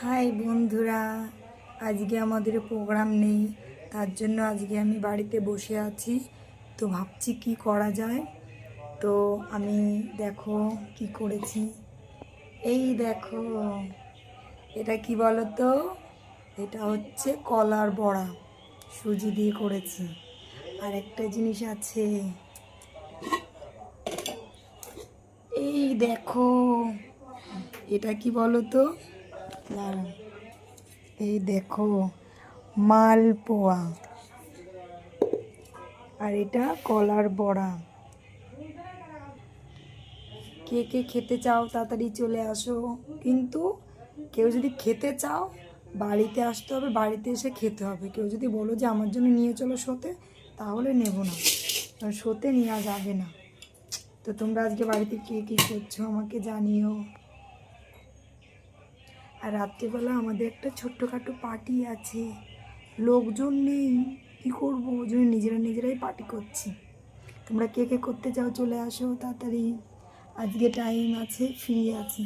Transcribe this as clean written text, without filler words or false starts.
High বন্ধুরা, আজকে আমাদের প্রোগ্রাম নেই, তার জন্য আজকে আমি বাড়িতে বসে আছি। তো ভাবছি কি করা যায়। তো আমি দেখো কি করেছি, এই দেখো, এটা কি বলো তো, এটা হচ্ছে কলার বড়া, সুজি দিয়ে করেছি। আর একটা জিনিস আছে, এই দেখো, এটা কি বলো তো, দাঁড়াও, এই দেখো, মালপোয়া। আর এটা কলার বড়া। কে কে খেতে চাও তাড়াতাড়ি চলে আসো। কিন্তু কেউ যদি খেতে চাও বাড়িতে আসতে হবে, বাড়িতে এসে খেতে হবে। কেউ যদি বলো যে আমার জন্য নিয়ে চলো শোতে, তাহলে নেব না, কারণ শোতে নেওয়া যাবে না। তো তোমরা আজকে বাড়িতে কে কী করছো আমাকে জানিও। আর রাত্রিবেলা আমাদের একটা ছোট্টখাটো পার্টি আছে, লোকজন নেই, কী করবো, ওই জন্য নিজেরাই পার্টি করছি। তোমরা কে কে করতে চাও চলে আসো তাড়াতাড়ি, আজকে টাইম আছে, ফ্রি আছি।